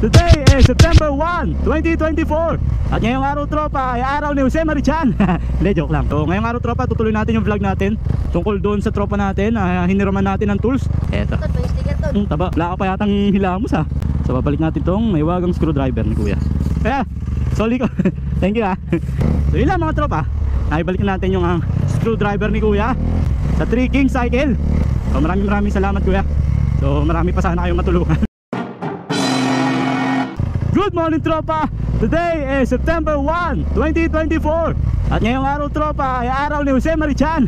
Today is September 1, 2024. At ngayong araw tropa ay araw ni Jose Marichan. Hindi, joke lang. So ngayong araw tropa, tutuloy natin yung vlog natin tungkol doon sa tropa natin. Hiniraman natin ng tools. Eto. Taba, wala ka pa yatang hilamos ha. So babalik natin tong may wagang screwdriver ni kuya. Kaya, sorry ko. Thank you ha. So yun lang mga tropa. Naibalik natin yung screwdriver ni kuya sa 3 King cycle. So maraming salamat kuya. So marami pa sana kayong matulungan. Good morning tropa! Today is September 1, 2024. At ngayong araw tropa ay araw ni Jose Marichan.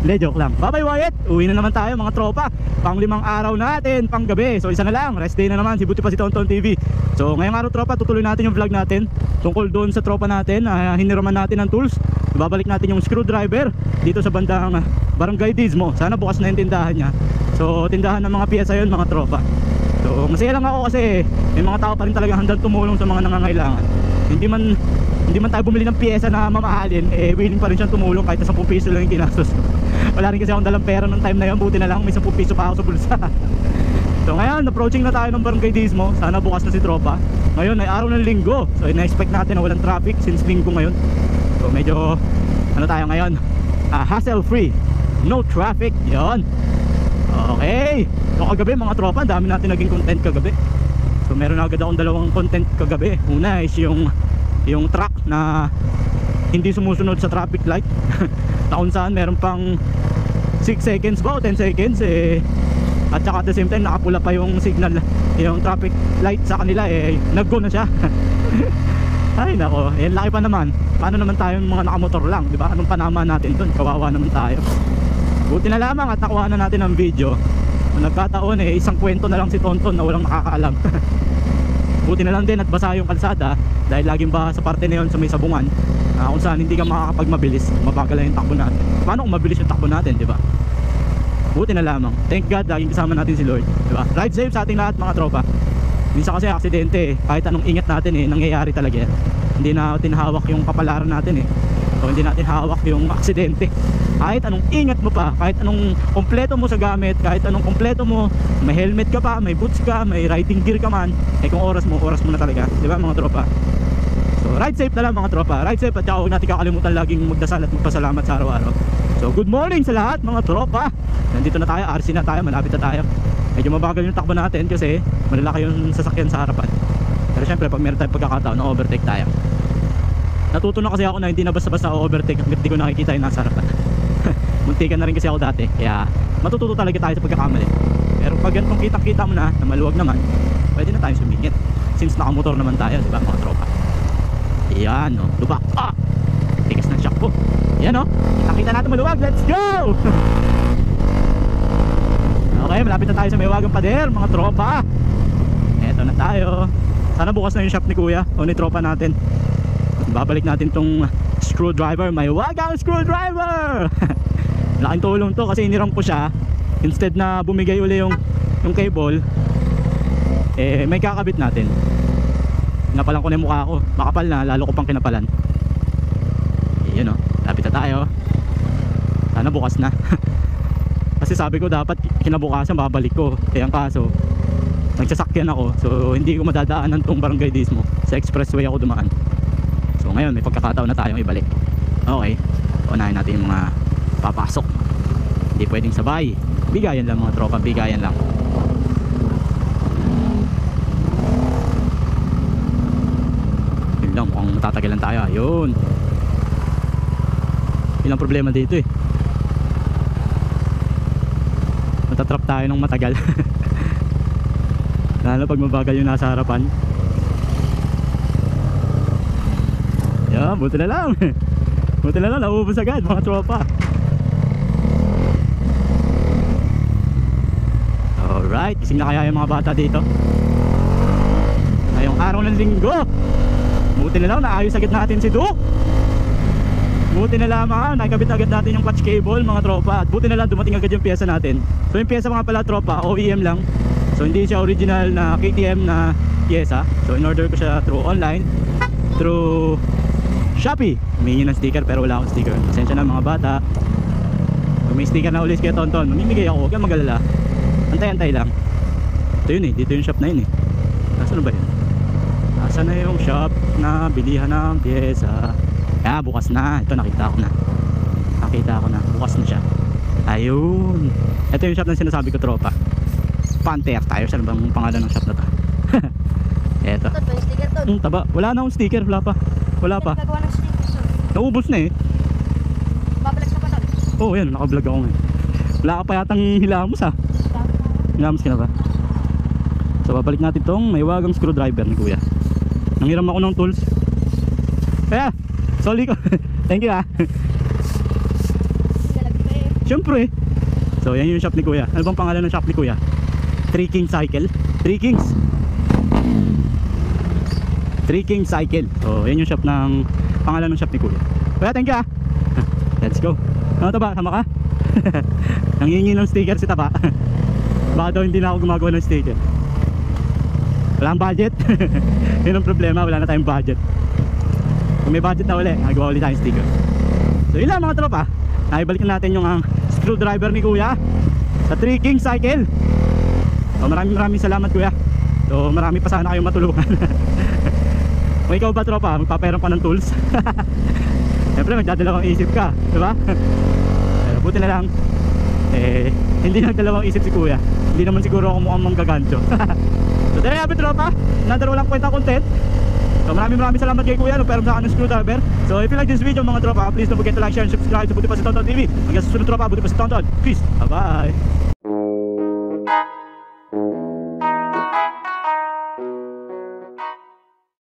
Hindi, joke lang. Bye bye Wyatt, uwi na naman tayo mga tropa. Pang 5 araw natin, pang gabi. So isa na lang, rest day na naman, si buti pa si Tonton TV. So ngayong araw tropa, tutuloy natin yung vlog natin tungkol doon sa tropa natin. Hiniraman natin ng tools. Babalik natin yung screwdriver dito sa bandang Barangay Dismo. Sana bukas na yung tindahan niya. So tindahan ng mga piyesa yun mga tropa. So masaya lang ako kasi may mga tao pa rin talaga handang tumulong sa mga nangangailangan. Hindi man tayo bumili ng piyesa na mamahalin, willing pa rin siyang tumulong kahit na 10 piso lang yung ginastos. Wala rin kasi akong dalang pera nung time na yun, buti na lang may 10 piso pa ako sa bulsa. So ngayon, approaching na tayo ng Barangay Dismo. Sana bukas na si tropa. Ngayon ay araw ng linggo, so ina-expect natin na walang traffic since linggo ngayon. So medyo ano tayo ngayon, hassle free, no traffic, yon. Okay, so kagabi mga tropa, dami natin naging content kagabi. So meron agad akong dalawang content kagabi. Una is yung truck na hindi sumusunod sa traffic light. Na kung saan meron pang 6 seconds ba o 10 seconds at saka at the same time nakapula pa yung signal, yung traffic light sa kanila, nag-go na siya. Ay nako, laki pa naman. Paano naman tayo mga nakamotor lang, di ba? Anong panama natin doon? Kawawa naman tayo. Buti na lamang at nakuha na natin ang video. Nagkataon isang kwento na lang si Tonton na walang nakakaalam. Buti na lang din at basa yung kalsada dahil laging ba sa parte na yun sa may sabungan, kung saan hindi ka makakapagmabilis, mabagal lang yung takbo natin. Paano kung mabilis yung takbo natin, di ba? Buti na lamang. Thank God laging kasama natin si Lord, di ba? Ride safe sa ating lahat mga tropa. Minsan kasi aksidente, kahit anong ingat natin nangyayari talaga yan. Hindi natin hawak yung kapalaran natin o hindi natin hawak yung aksidente. Kahit anong ingat mo pa, kahit anong kompleto mo sa gamit, kahit anong kompleto mo, may helmet ka pa, may boots ka, may riding gear ka man, kung oras mo na talaga, di ba mga tropa? So ride safe na lang mga tropa, ride safe, at saka huwag natin kakalimutan laging magdasal at magpasalamat sa araw-araw. So good morning sa lahat mga tropa. Nandito na tayo, RC na tayo, malapit na tayo. Medyo mabagal yung takbo natin kasi malalaki yung sasakyan sa harapan. Pero syempre pag meron tayong pagkakataon, na-overtake tayo. Natuto na kasi ako na hindi na basta-basta overtake hanggang di ko nakikita yung nasa harapan. Muntikan na rin kasi ako dati, kaya matututo talaga tayo sa pagkakamali. Pero pag ganitong kitang-kita mo na maluwag naman, pwede na tayo sumingit since nakamotor naman tayo, di ba mga tropa? Yan lubak, tigas ng shock po. Yan nakita natin maluwag, let's go! Okay, malapit na tayo sa may wagang pader mga tropa. Eto na tayo. Sana bukas na yung shop ni kuya o ni tropa natin. Babalik natin tong screwdriver, may wagang screwdriver. Laking tulong to kasi iniram ko siya. Instead na bumigay uli yung cable, may kakabit natin. Napalan ko na yung mukha ko, makapal na, lalo ko pang kinapalan. Yun lapit na tayo. Sana bukas na. Kasi sabi ko dapat kinabukasan babalik ko, ang kaso nagsasakyan ako, so hindi ko madadaanan tong Barangay Dismo. Sa expressway ako dumaan. So ngayon may pagkakataon na tayong ibalik. Okay, unahin natin yung mga papasok. Hindi pwedeng sabay. Bigayan lang mga tropa, bigayan lang. Yun lang, mukhang matatagalan tayo. Yun. Yun ang problema dito matatrap tayo ng matagal. Lalo pag mabagal yung nasa harapan. Buti na lang. Buti na lang, naubos agad mga tropa. Alright, gising na kaya yung mga bata dito ngayong araw ng linggo. Buti na lang, naayos agad natin si Duke. Buti na lamang, nakikabit agad natin yung clutch cable mga tropa. At buti na lang, dumating agad yung pyesa natin. So yung pyesa mga pala tropa, OEM lang. So hindi siya original na KTM na pyesa. So in order ko siya through online, through Shopee. Humingi ng sticker pero wala akong sticker. Pasensya na mga bata. Kung may sticker na ulit kaya Tonton, mamimigay ako, huwag kang magalala. Antay-antay lang. Ito yun dito yung shop na yun Nasaan ba yun? Nasaan na yung shop na bilihan ng pyesa? Ah, bukas na. Ito nakita ko na. Bukas na siya. Ayun. Ito yung shop na sinasabi ko, tropa. Panther Tires. Ano bang pangalan ng shop na to? Eto. Ito, yung sticker to. Taba. Wala na akong sticker. Wala pa. Nagagawa ng sticker, sir. Naubos na eh. Babalik ka pa to. Oo, yan. Nakablog ako ngayon. Wala ka pa yatang hilamos ha. Hilamos ka na ba? So babalik natin tong may wagang screwdriver ni kuya. Nangiram ako ng tools. Kaya, sorry ko. Thank you ha. Siyempre. So yan yung shop ni kuya. Ano bang pangalan ng shop ni kuya? Three King Cycle. Three Kings Cycle. So yan yung shop ng pangalan ng shop ni kuya. Kuya, thank you ha. Let's go. Ano Taba? Sama ka? Nangingi ng sticker si Taba. Baka daw hindi na ako gumagawa ng sticker. Walang budget. Yun ang problema, wala na tayong budget. Kung may budget na uli, nagawa ulit tayong sticker. So yun lang mga tropa. Naibalik natin yung screwdriver ni kuya sa Three King Cycle. So maraming salamat kuya. So marami pa sana kayong matulungan. Kung ikaw ba tropa, magpapairam pa ng tools. Siyempre magdadalawang isip ka, diba? Pero buti na lang hindi nagdalawang isip si kuya. Hindi naman siguro ako mukhang manggagancho. So there you have it tropa. Another walang kwenta content. So maraming salamat kay kuya nagpairam sa akin ng screwdriver. So if you like this video mga tropa, please don't forget to like, share, and subscribe sa Buti Pa Si Tonton TV. Hanggang sa susunod tropa, Buti Pa Si Tonton. Peace, bye bye.